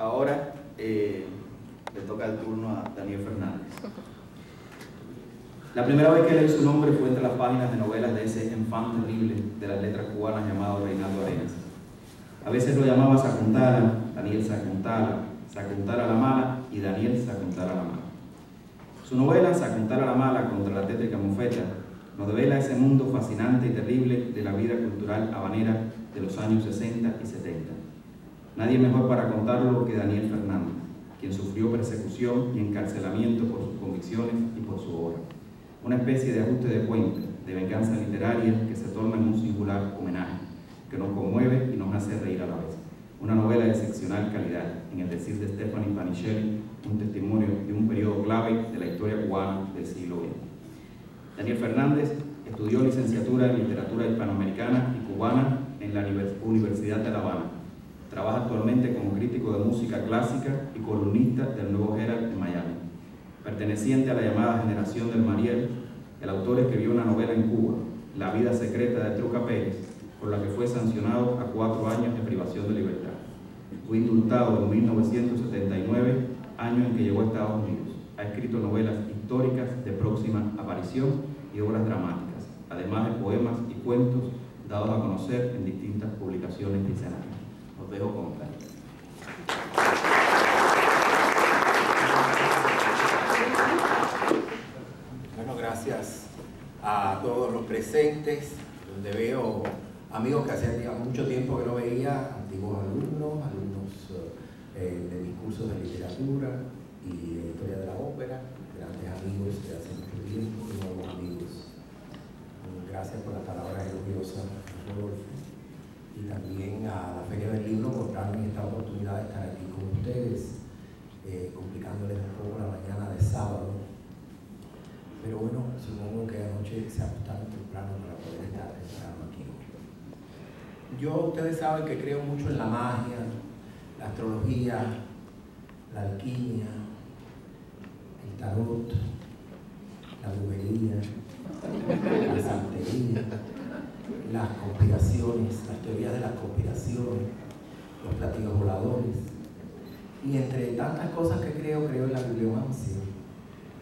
Ahora le toca el turno a Daniel Fernández. La primera vez que leí su nombre fue entre las páginas de novelas de ese enfant terrible de las letras cubanas llamado Reinaldo Arenas. A veces lo llamaba Sacuntala, Daniel Sacuntala, Sacuntala la Mala y Daniel Sacuntala la Mala. Su novela Sacuntala la Mala contra la tétrica mofeta nos devela ese mundo fascinante y terrible de la vida cultural habanera de los años 60 y 70. Nadie mejor para contarlo que Daniel Fernández, quien sufrió persecución y encarcelamiento por sus convicciones y por su obra. Una especie de ajuste de cuenta, de venganza literaria que se torna en un singular homenaje, que nos conmueve y nos hace reír a la vez. Una novela de excepcional calidad, en el decir de Stephanie Panichelli, un testimonio de un periodo clave de la historia cubana del siglo XX. Daniel Fernández estudió licenciatura en literatura hispanoamericana y cubana en la Universidad de La Habana. Trabaja actualmente como crítico de música clásica y columnista del Nuevo Herald en Miami. Perteneciente a la llamada generación del Mariel, el autor escribió una novela en Cuba, La vida secreta de Truca Pérez, por la que fue sancionado a 4 años de privación de libertad. Fue indultado en 1979, año en que llegó a Estados Unidos. Ha escrito novelas históricas de próxima aparición y obras dramáticas, además de poemas y cuentos dados a conocer en distintas publicaciones literarias. Los dejo con Daniel. Bueno, gracias a todos los presentes, donde veo amigos que hacía mucho tiempo que no veía, antiguos alumnos de mis cursos de literatura y de historia de la ópera, grandes amigos de hace mucho tiempo y nuevos amigos. Gracias por las palabras elogiosas, Rodolfo, y también a la Feria del Libro por darme esta oportunidad de estar aquí con ustedes, complicándoles un poco la mañana de sábado. Pero bueno, supongo que anoche se acostaron temprano para poder estar temprano aquí. Ustedes saben que creo mucho en la magia, la astrología, la alquimia, el tarot, la brujería, la santería, las conspiraciones, las teorías de las conspiraciones, los platillos voladores. Y entre tantas cosas que creo en la bibliomancia.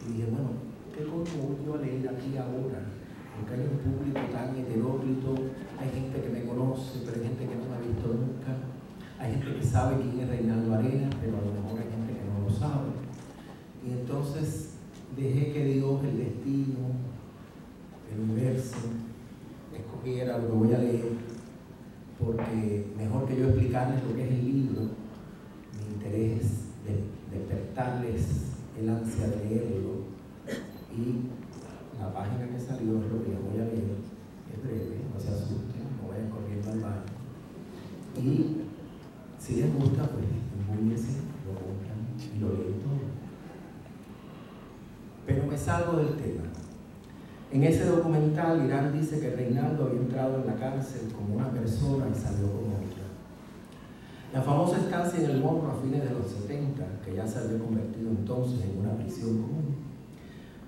Y dije, bueno, ¿qué coño voy yo a leer aquí ahora? Porque hay un público tan heteróclito, hay gente que me conoce, pero hay gente que no me ha visto nunca. Hay gente que sabe quién es Reinaldo Arenas, pero a lo mejor hay gente que no lo sabe. Y entonces dejé que Dios, el destino, el universo, escogiera lo que voy a leer, porque mejor que yo explicarles lo que es el libro, mi interés es despertarles el ansia de leerlo. Y la página que salió es lo que yo voy a leer, es breve, no se asusten, no vayan corriendo al baño. Y si les gusta, pues embúñense, lo compran y lo leen todo. Pero me salgo del tema. En ese documental, Irán dice que Reinaldo había entrado en la cárcel como una persona y salió como otra. La famosa estancia en el Morro a fines de los 70, que ya se había convertido entonces en una prisión común,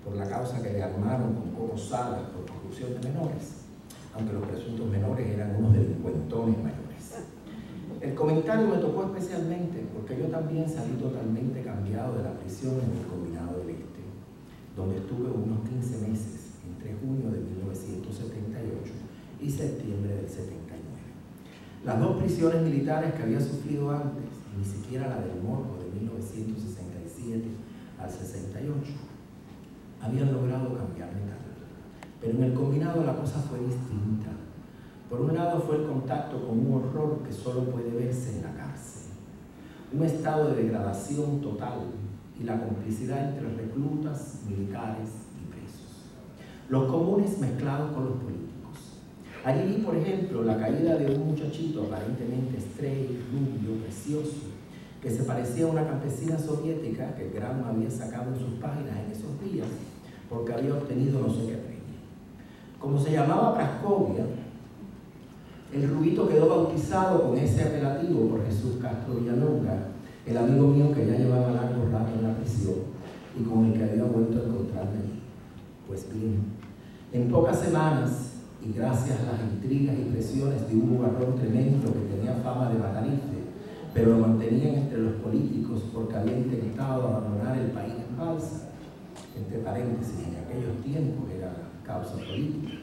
por la causa que le armaron con Coco Salas por corrupción de menores, aunque los presuntos menores eran unos delincuentones mayores. El comentario me tocó especialmente porque yo también salí totalmente cambiado de la prisión en el Combinado del Este, donde estuve unos 15 meses, entre junio de 1978 y septiembre del 79. Las dos prisiones militares que había sufrido antes, ni siquiera la del Morro de 1967 al 68, habían logrado cambiarme tanto. Pero en el Combinado la cosa fue distinta. Por un lado fue el contacto con un horror que solo puede verse en la cárcel. Un estado de degradación total y la complicidad entre reclutas, militares y presos. Los comunes mezclados con los políticos. Allí vi, por ejemplo, la caída de un muchachito aparentemente estrella, rubio, precioso, que se parecía a una campesina soviética que Graham había sacado en sus páginas en esos días, porque había obtenido no sé qué premio. Como se llamaba Praskovia, el rubito quedó bautizado con ese apelativo por Jesús Castro Villalonga, el amigo mío que ya llevaba largo rato en la prisión y con el que había vuelto a encontrarme allí. Pues bien, en pocas semanas, y gracias a las intrigas y presiones de un bugarrón tremendo que tenía fama de matarife, pero lo mantenían entre los políticos porque había intentado abandonar el país en balsa. Entre paréntesis, en aquellos tiempos era causa política.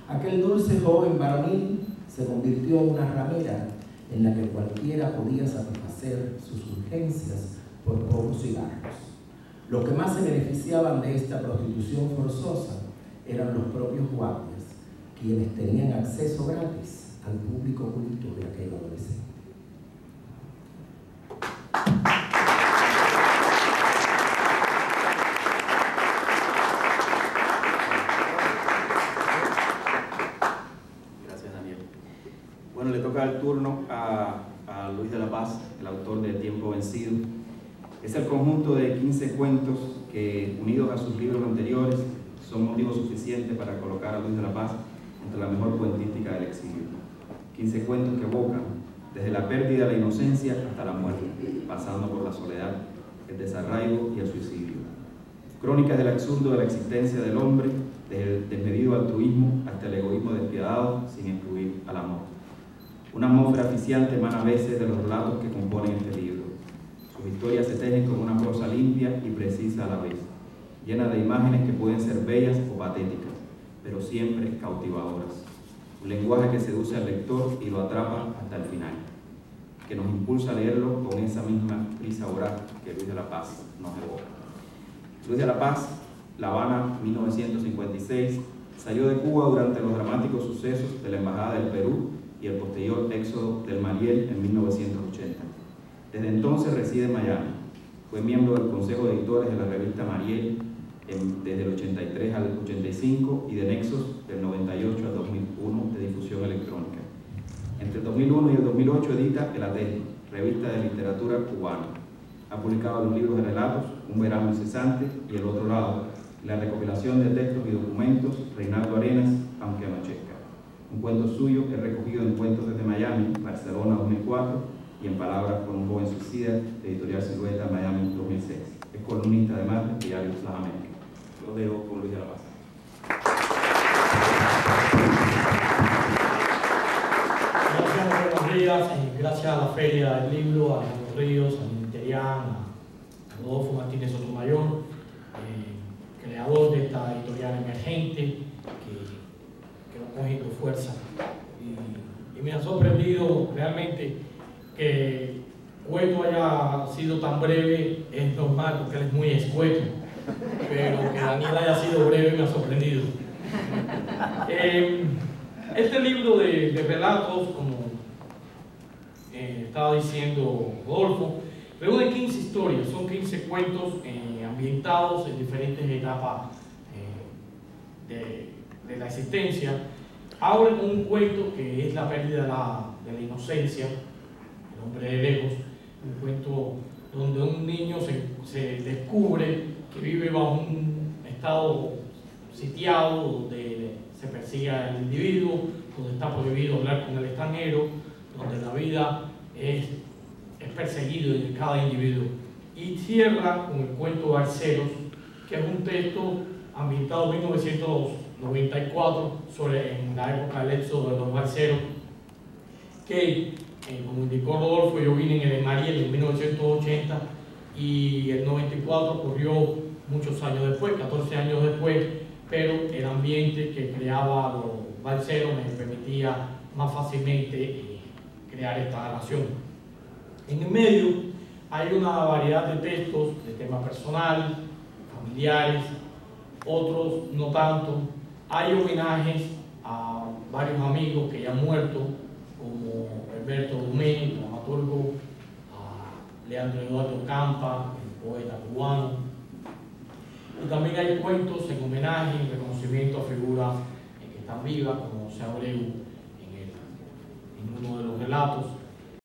Aquel dulce joven varonil se convirtió en una ramera en la que cualquiera podía satisfacer sus urgencias por pocos cigarros. Los que más se beneficiaban de esta prostitución forzosa eran los propios guardias, quienes tenían acceso gratis al público culto de aquel adolescente. Gracias, Daniel. Bueno, le toca el turno a Luis de la Paz, el autor de Tiempo Vencido. Es el conjunto de 15 cuentos que, unidos a sus libros anteriores, son motivo suficiente para colocar a Luis de la Paz entre la mejor cuentística del exilio. 15 cuentos que evocan desde la pérdida de la inocencia hasta la muerte, pasando por la soledad, el desarraigo y el suicidio. Crónicas del absurdo de la existencia del hombre, desde el desmedido altruismo hasta el egoísmo despiadado, sin excluir al amor. Una atmósfera asfixiante emana a veces de los relatos que componen este libro. Sus historias se tejen con una prosa limpia y precisa a la vez, llena de imágenes que pueden ser bellas o patéticas, pero siempre cautivadoras. Un lenguaje que seduce al lector y lo atrapa hasta el final, que nos impulsa a leerlo con esa misma prisa voraz que Luis de la Paz nos evoca. Luis de la Paz, La Habana, 1956, salió de Cuba durante los dramáticos sucesos de la Embajada del Perú y el posterior éxodo del Mariel en 1980. Desde entonces reside en Miami. Fue miembro del Consejo de Editores de la revista Mariel desde el 83 al 85 y de Nexos del 98 al 2001 de difusión electrónica. Entre el 2001 y el 2008 edita El Atejo, revista de literatura cubana. Ha publicado los libros de relatos Un verano incesante y El otro lado, la recopilación de textos y documentos Reinaldo Arenas, Aunque anochezca. Un cuento suyo es recogido en Cuentos desde Miami, Barcelona 2004, y en Palabras con un joven suicida, de Editorial Silueta, Miami 2006. Es columnista además del diario Las Américas. Lo dejo con Luis de la Paz. Gracias, buenos días, gracias a la Feria del Libro, a Alejandro Ríos, a Interián, a Rodolfo Martínez Sotomayor, creador de esta editorial emergente que va cogiendo fuerza. Y me ha sorprendido realmente que Cueto haya sido tan breve. Es normal porque él es muy escueto, pero que Daniel haya sido breve me ha sorprendido. Este libro de relatos, como estaba diciendo Rodolfo, reúne 15 historias, son 15 cuentos ambientados en diferentes etapas de la existencia. Abre con un cuento que es la pérdida de la inocencia, El hombre de lejos, un cuento donde un niño se descubre que vive bajo un estado sitiado, donde se persigue al individuo, donde está prohibido hablar con el extranjero, donde la vida es perseguido de cada individuo. Y cierra con el cuento Balseros, que es un texto ambientado en 1994 en la época del éxodo de los balseros, que como indicó Rodolfo, yo vine en el Mariel en 1980 y el 94 ocurrió muchos años después, 14 años después, pero el ambiente que creaba los balseros me permitía más fácilmente crear esta narración. En el medio hay una variedad de textos de tema personal, familiares, otros no tanto. Hay homenajes a varios amigos que ya han muerto, como Alberto Dumé, el dramaturgo, a Leandro Eduardo Campa, el poeta cubano. Y también hay cuentos en homenaje, en reconocimiento a figuras que están vivas, como José Abreu en uno de los relatos.